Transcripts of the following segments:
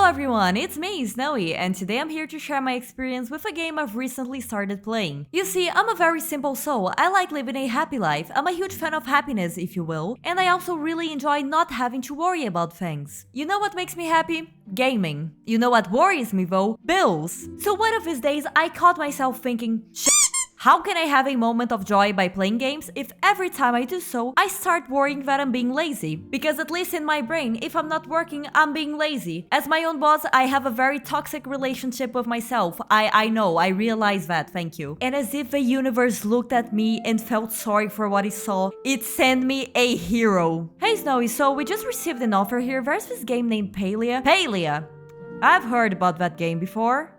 everyone, it's me, Snowy, and today I'm here to share my experience with a game I've recently started playing. You see, I'm a very simple soul, I like living a happy life, I'm a huge fan of happiness, if you will, and I also really enjoy not having to worry about things. You know what makes me happy? Gaming. You know what worries me though? Bills. So one of these days I caught myself thinking, shit. How can I have a moment of joy by playing games if every time I do so, I start worrying that I'm being lazy? Because at least in my brain, if I'm not working, I'm being lazy. As my own boss, I have a very toxic relationship with myself. I know, I realize that, thank you. And as if the universe looked at me and felt sorry for what it saw, it sent me a hero. Hey Snowy, so we just received an offer here. There's this game named Palia. Palia! I've heard about that game before.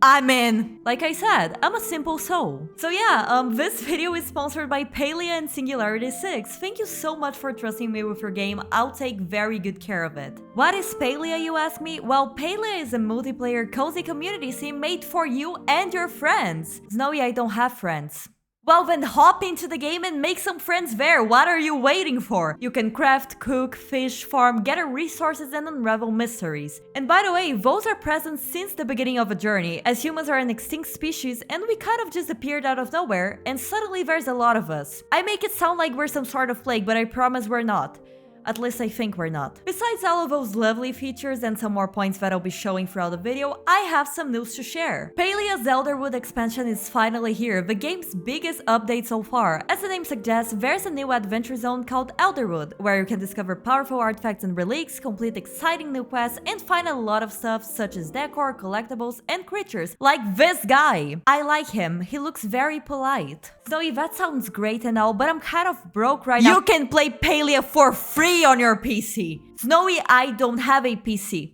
I'm in! Like I said, I'm a simple soul. So yeah, this video is sponsored by Palia and Singularity 6. Thank you so much for trusting me with your game, I'll take very good care of it. What is Palia, you ask me? Well, Palia is a multiplayer cozy community sim made for you and your friends. Snowy, I don't have friends. Well then hop into the game and make some friends there, what are you waiting for? You can craft, cook, fish, farm, gather resources and unravel mysteries. And by the way, those are present since the beginning of a journey, as humans are an extinct species and we kind of just appeared out of nowhere and suddenly there's a lot of us. I make it sound like we're some sort of plague, but I promise we're not. At least I think we're not. Besides all of those lovely features and some more points that I'll be showing throughout the video, I have some news to share. Palia's Elderwood expansion is finally here, the game's biggest update so far. As the name suggests, there's a new adventure zone called Elderwood, where you can discover powerful artifacts and relics, complete exciting new quests, and find a lot of stuff such as decor, collectibles, and creatures, like this guy! I like him, he looks very polite. Snowy, that sounds great and all, but I'm kind of broke right now. You can play Palia for free on your PC. Snowy, I don't have a PC.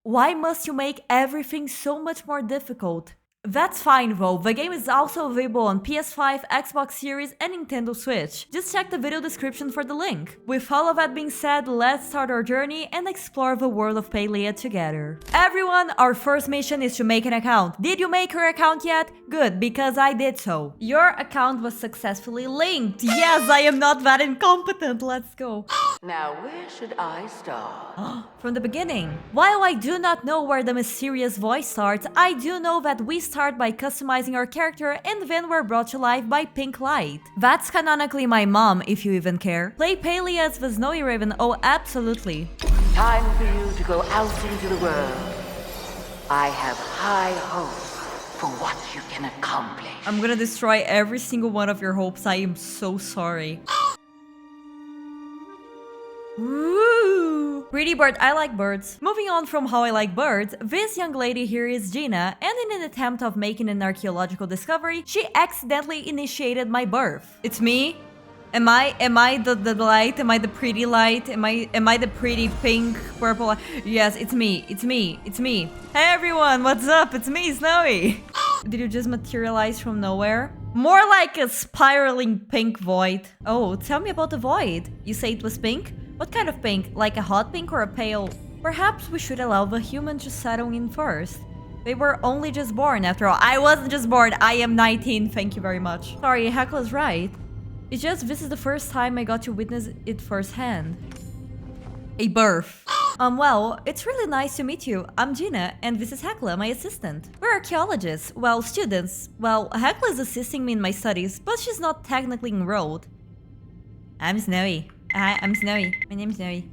Why must you make everything so much more difficult? That's fine though, the game is also available on PS5, Xbox Series and Nintendo Switch. Just check the video description for the link. With all of that being said, let's start our journey and explore the world of Palia together. Everyone, our first mission is to make an account. Did you make your account yet? Good, because I did so. Your account was successfully linked. Yes, I am not that incompetent. Let's go. Now, where should I start? From the beginning. While I do not know where the mysterious voice starts, I do know that we start by customizing our character and then we're brought to life by pink light. That's canonically my mom, if you even care. Play Palia as TheSnowyRaven, oh absolutely. Time for you to go out into the world. I have high hopes for what you can accomplish. I'm gonna destroy every single one of your hopes, I am so sorry. Woo! Pretty bird, I like birds. Moving on from how I like birds, this young lady here is Gina, and in an attempt of making an archaeological discovery, she accidentally initiated my birth. It's me? Am I the light? Am I the pretty light? Am I the pretty pink, purple light? Yes, it's me. It's me. It's me. Hey everyone, what's up? It's me, Snowy. Did you just materialize from nowhere? More like a spiraling pink void. Oh, tell me about the void. You say it was pink? What kind of pink? Like a hot pink or a pale? Perhaps we should allow the human to settle in first. They were only just born after all. I wasn't just born, I am 19, thank you very much. Sorry, Hekla's right. It's just this is the first time I got to witness it firsthand. A birth. Well, it's really nice to meet you. I'm Gina, and this is Hekla, my assistant. We're archaeologists, well, students. Well, Hekla is assisting me in my studies, but she's not technically enrolled. I'm Snowy. I'm Snowy. My name's Snowy.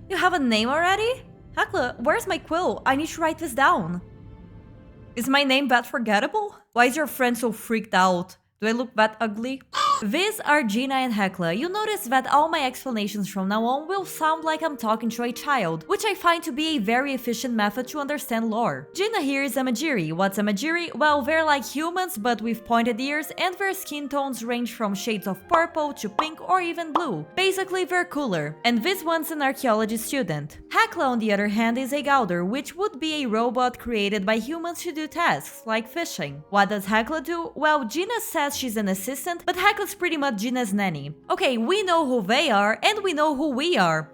You have a name already? Hekla, where's my quill? I need to write this down. Is my name that forgettable? Why is your friend so freaked out? Do I look that ugly? These are Gina and Hekla. You'll notice that all my explanations from now on will sound like I'm talking to a child, which I find to be a very efficient method to understand lore. Gina here is a Magiri. What's a Magiri? Well, they're like humans but with pointed ears, and their skin tones range from shades of purple to pink or even blue. Basically, they're cooler. And this one's an archaeology student. Hekla, on the other hand, is a Gauder, which would be a robot created by humans to do tasks, like fishing. What does Hekla do? Well, Gina says she's an assistant, but Hekla's pretty much Gina's nanny. Okay, we know who they are, and we know who we are.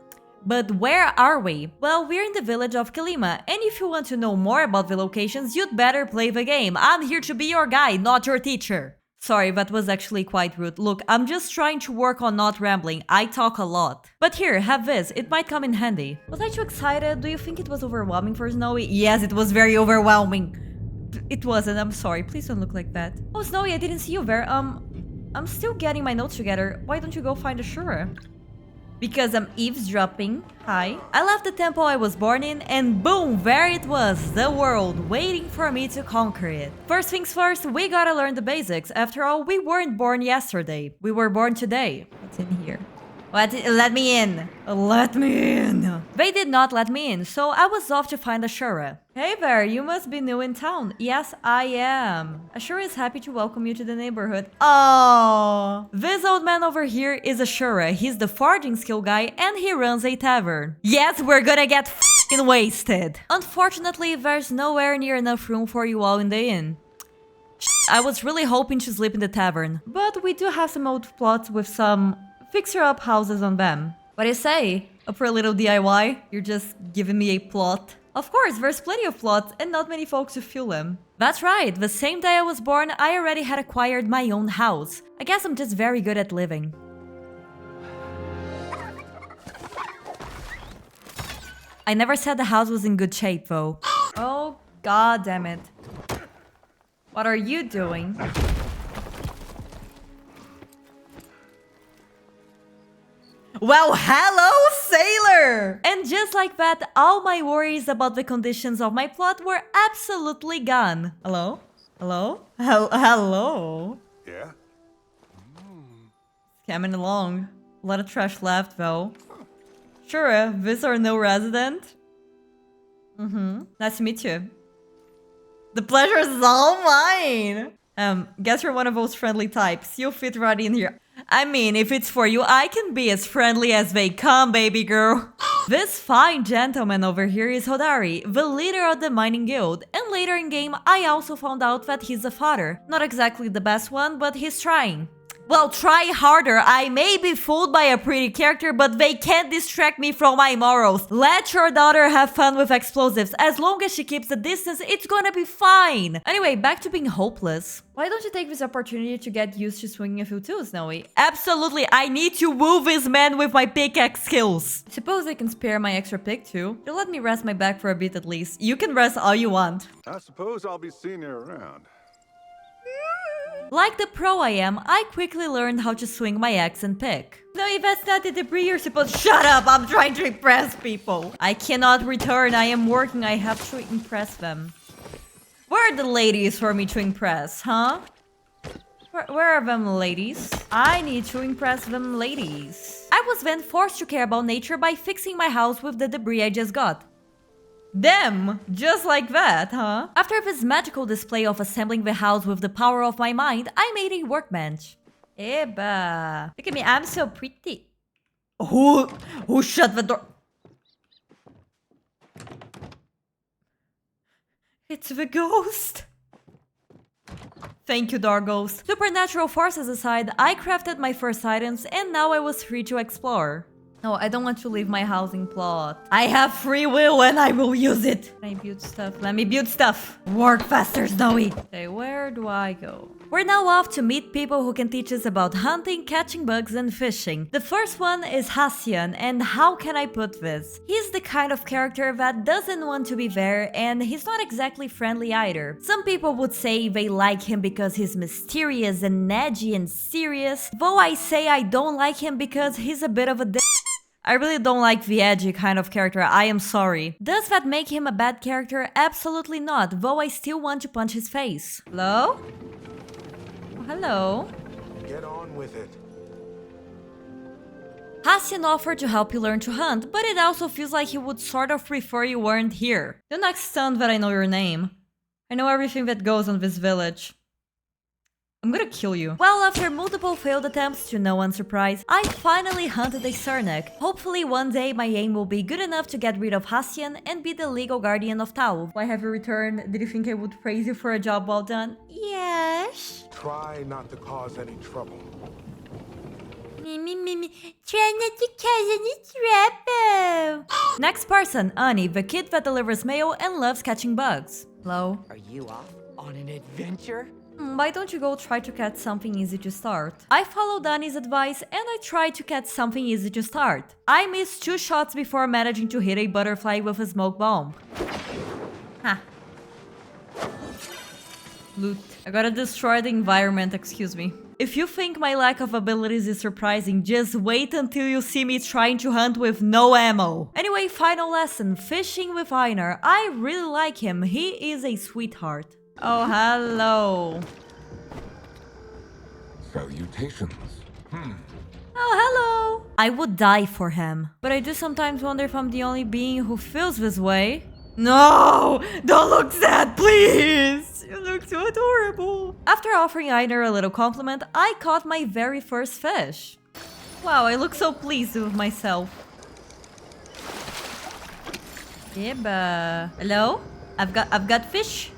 But where are we? Well, we're in the village of Kilima, and if you want to know more about the locations, you'd better play the game. I'm here to be your guide, not your teacher. Sorry, that was actually quite rude. Look, I'm just trying to work on not rambling. I talk a lot. But here, have this. It might come in handy. Was I too excited? Do you think it was overwhelming for Snowy? Yes, it was very overwhelming. It wasn't. I'm sorry. Please don't look like that. Oh, Snowy, I didn't see you there. I'm still getting my notes together. Why don't you go find Ashura? Because I'm eavesdropping. Hi. I left the temple I was born in, and boom, there it was, the world, waiting for me to conquer it. First things first, we gotta learn the basics. After all, we weren't born yesterday. We were born today. What's in here? What? Let me in. Let me in. They did not let me in, so I was off to find Ashura. Hey there, you must be new in town. Yes, I am. Ashura is happy to welcome you to the neighborhood. Oh, this old man over here is Ashura. He's the forging skill guy and he runs a tavern. Yes, we're gonna get f***ing wasted. Unfortunately, there's nowhere near enough room for you all in the inn. I was really hoping to sleep in the tavern, but we do have some old plots with some fixer-up houses on them. What do you say? Up for a little DIY? You're just giving me a plot. Of course, there's plenty of plots and not many folks to fill them. That's right, the same day I was born, I already had acquired my own house. I guess I'm just very good at living. I never said the house was in good shape, though. Oh, god damn it. What are you doing? Well, hello, sailor! And just like that, all my worries about the conditions of my plot were absolutely gone. Hello? Hello? Hello? Yeah? Coming along. A lot of trash left, though. Sure, this or no resident? Nice to meet you. The pleasure is all mine! Guess you're one of those friendly types. You'll fit right in here. I mean, if it's for you, I can be as friendly as they come, baby girl. This fine gentleman over here is Hodari, the leader of the mining guild. And later in game, I also found out that he's a father. Not exactly the best one, but he's trying. Well, try harder. I may be fooled by a pretty character, but they can't distract me from my morals. Let your daughter have fun with explosives. As long as she keeps the distance, it's gonna be fine. Anyway, back to being hopeless. Why don't you take this opportunity to get used to swinging a few too, Snowy? Absolutely, I need to woo this man with my pickaxe skills. Suppose I can spare my extra pick too. You'll let me rest my back for a bit at least. You can rest all you want. I suppose I'll be seeing you around. Like the pro I am, I quickly learned how to swing my axe and pick. No, if that's not the debris you're supposed— Shut up! I'm trying to impress people! I cannot return, I am working, I have to impress them. Where are the ladies for me to impress, huh? Where are them ladies? I need to impress them ladies. I was then forced to care about nature by fixing my house with the debris I just got. Them! Just like that, huh? After this magical display of assembling the house with the power of my mind, I made a workbench. Eba! Look at me, I'm so pretty. Who shut the door? It's the ghost! Thank you, Dark Ghost. Supernatural forces aside, I crafted my first items and now I was free to explore. No, I don't want to leave my housing plot. I have free will and I will use it. Can I build stuff? Let me build stuff. Work faster, Snowy. Okay, where do I go? We're now off to meet people who can teach us about hunting, catching bugs, and fishing. The first one is Hassian, and how can I put this? He's the kind of character that doesn't want to be there, and he's not exactly friendly either. Some people would say they like him because he's mysterious and edgy and serious, though I say I don't like him because he's a bit of a I really don't like the edgy kind of character, I am sorry. Does that make him a bad character? Absolutely not, though I still want to punch his face. Hello? Oh, hello? Get on with it. Hassian offered to help you learn to hunt, but it also feels like he would sort of prefer you weren't here. Do not stunt that I know your name. I know everything that goes on this village. I'm gonna kill you. Well, after multiple failed attempts, to no one's surprise, I finally hunted a Sarnak. Hopefully one day my aim will be good enough to get rid of Hassian and be the legal guardian of Tau. Why have you returned? Did you think I would praise you for a job well done? Yes. Try not to cause any trouble. Try not to cause any trouble. Next person, Ani, the kid that delivers mail and loves catching bugs. Hello? Are you off on an adventure? Why don't you go try to catch something easy to start? I followed Danny's advice and I tried to catch something easy to start. I missed 2 shots before managing to hit a butterfly with a smoke bomb. Ha. Loot. I gotta destroy the environment, excuse me. If you think my lack of abilities is surprising, just wait until you see me trying to hunt with no ammo. Anyway, final lesson, fishing with Einar. I really like him, he is a sweetheart. Oh, hello. Salutations. Oh, hello. I would die for him. But I do sometimes wonder if I'm the only being who feels this way. No! Don't look sad, please! You look so adorable. After offering Einar a little compliment, I caught my very first fish. Wow, I look so pleased with myself. Yeah, hello? I've got fish.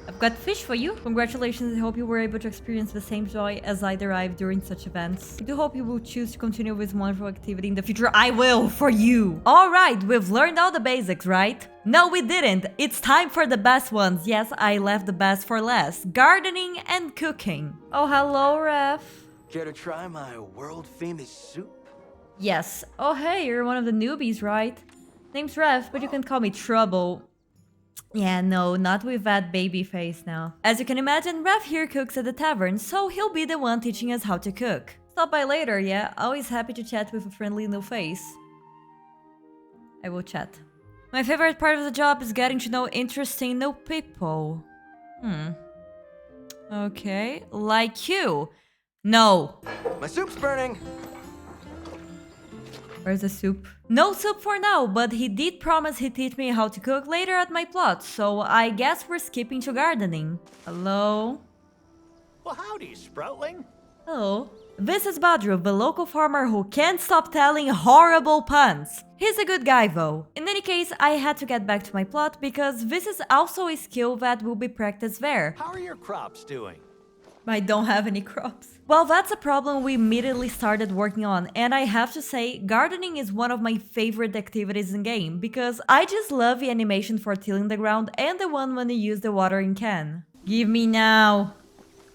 I've got fish for you. Congratulations, I hope you were able to experience the same joy as I derived during such events. I do hope you will choose to continue with wonderful activity in the future. I will, for you! Alright, we've learned all the basics, right? No, we didn't! It's time for the best ones. Yes, I left the best for last. Gardening and cooking. Oh, hello, Ref. Care to try my world-famous soup? Yes. Oh, hey, you're one of the newbies, right? Name's Ref, but you can call me Trouble. Yeah, no, not with that baby face now. As you can imagine, Ref here cooks at the tavern, so he'll be the one teaching us how to cook. Stop by later, yeah? Always happy to chat with a friendly new face. I will chat. My favorite part of the job is getting to know interesting new people. Okay, like you. No. My soup's burning! Where's the soup? No soup for now, but he did promise he'd teach me how to cook later at my plot, so I guess we're skipping to gardening. Hello? Well, howdy, Sproutling. Hello. This is Badru, the local farmer who can't stop telling horrible puns. He's a good guy though. In any case, I had to get back to my plot because this is also a skill that will be practiced there. How are your crops doing? I don't have any crops. Well, that's a problem we immediately started working on, and I have to say, gardening is one of my favorite activities in game, because I just love the animation for tilling the ground and the one when you use the watering can. Give me now.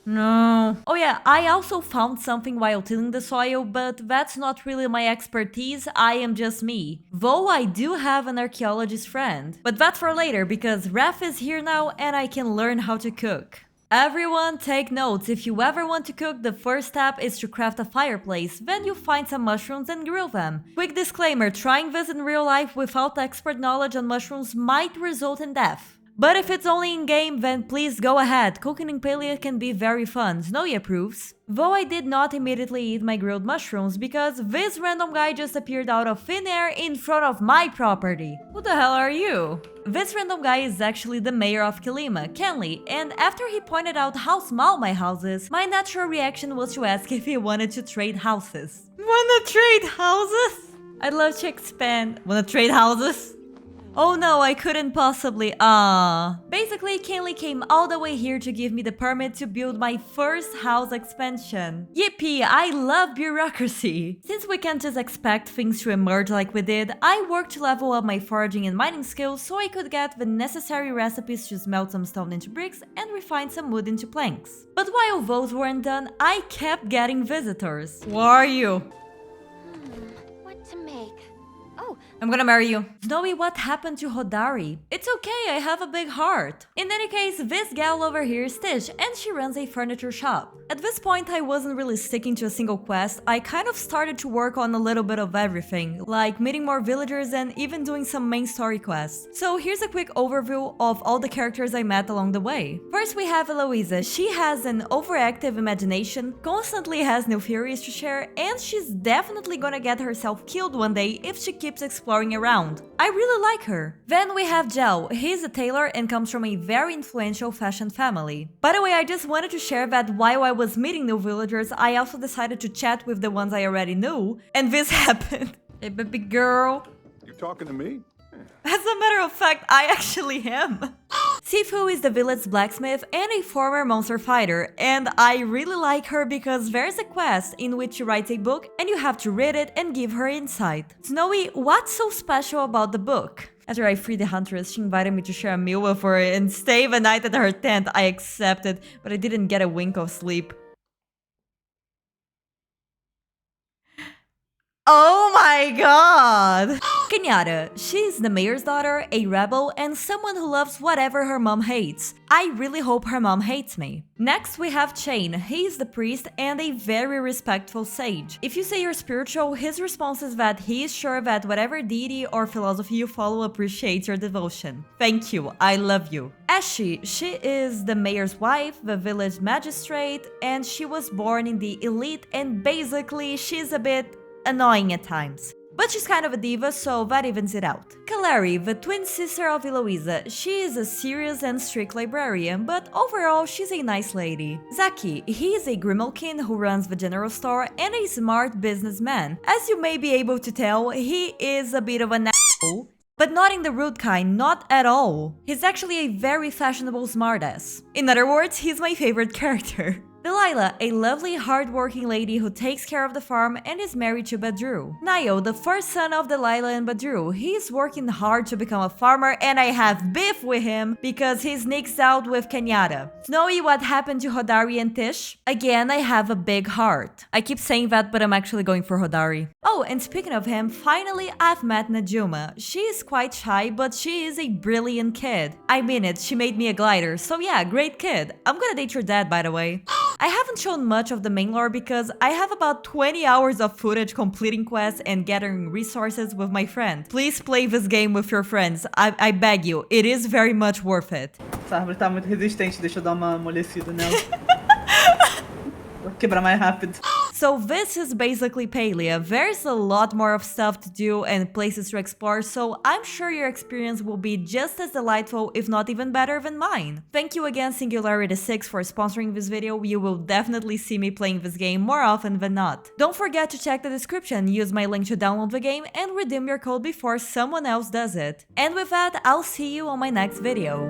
No. Oh yeah, I also found something while tilling the soil, but that's not really my expertise, I am just me. Though I do have an archaeologist friend. But that's for later, because Raf is here now and I can learn how to cook. Everyone take notes, if you ever want to cook, the first step is to craft a fireplace, then you find some mushrooms and grill them. Quick disclaimer, trying this in real life without expert knowledge on mushrooms might result in death. But if it's only in-game, then please go ahead, cooking in Palia can be very fun, Snowy approves. Though I did not immediately eat my grilled mushrooms because this random guy just appeared out of thin air in front of my property. Who the hell are you? This random guy is actually the mayor of Kilima, Kenley, and after he pointed out how small my house is, my natural reaction was to ask if he wanted to trade houses. Wanna trade houses? I'd love to expand. Wanna trade houses? Oh no, I couldn't possibly, Basically, Kenley came all the way here to give me the permit to build my first house expansion. Yippee, I love bureaucracy! Since we can't just expect things to emerge like we did, I worked to level up my foraging and mining skills so I could get the necessary recipes to smelt some stone into bricks and refine some wood into planks. But while those weren't done, I kept getting visitors. Who are you? What to make? Oh, I'm gonna marry you. Snowy, what happened to Hodari? It's okay, I have a big heart. In any case, this gal over here is Tish, and she runs a furniture shop. At this point, I wasn't really sticking to a single quest. I kind of started to work on a little bit of everything, like meeting more villagers and even doing some main story quests. So here's a quick overview of all the characters I met along the way. First, we have Eloisa. She has an overactive imagination, constantly has new theories to share, and she's definitely gonna get herself killed one day if she keeps exploring around. I really like her. Then we have Gel. He's a tailor and comes from a very influential fashion family. By the way, I just wanted to share that while I was meeting new villagers, I also decided to chat with the ones I already knew, and this happened. Hey baby girl. You talking to me? As a matter of fact, I actually am. Sifu is the village's blacksmith and a former monster fighter, and I really like her because there's a quest in which she writes a book and you have to read it and give her insight. Snowy, what's so special about the book? After I freed the huntress, she invited me to share a meal with her and stay the night at her tent. I accepted, but I didn't get a wink of sleep. Oh my god! Kenyatta. She's the mayor's daughter, a rebel, and someone who loves whatever her mom hates. I really hope her mom hates me. Next we have Chain. He's the priest and a very respectful sage. If you say you're spiritual, his response is that he is sure that whatever deity or philosophy you follow appreciates your devotion. Thank you, I love you. Ashi. She is the mayor's wife, the village magistrate, and she was born in the elite, and basically she's a bit annoying at times. But she's kind of a diva, so that evens it out. Kalari, the twin sister of Eloisa. She is a serious and strict librarian, but overall she's a nice lady. Zaki, he is a grimalkin who runs the general store and a smart businessman. As you may be able to tell, he is a bit of an asshole, but not in the rude kind, not at all. He's actually a very fashionable smartass. In other words, he's my favorite character. Delilah, a lovely, hard-working lady who takes care of the farm and is married to Badru. Niall, the first son of Delilah and Badru. He's working hard to become a farmer and I have beef with him because he sneaks out with Kenyatta. Snowy, what happened to Hodari and Tish? Again, I have a big heart. I keep saying that, but I'm actually going for Hodari. Oh, and speaking of him, finally I've met Najuma. She is quite shy, but she is a brilliant kid. I mean it, she made me a glider, so yeah, great kid. I'm gonna date your dad, by the way. I haven't shown much of the main lore because I have about 20 hours of footage completing quests and gathering resources with my friend. Please play this game with your friends. I beg you, it is very much worth it. Essa árvore tá muito resistente, deixa eu dar uma amolecida nela. Vou quebrar mais rápido. So this is basically Palia. There's a lot more of stuff to do and places to explore, so I'm sure your experience will be just as delightful, if not even better than mine. Thank you again Singularity6 for sponsoring this video. You will definitely see me playing this game more often than not. Don't forget to check the description, use my link to download the game and redeem your code before someone else does it. And with that, I'll see you on my next video.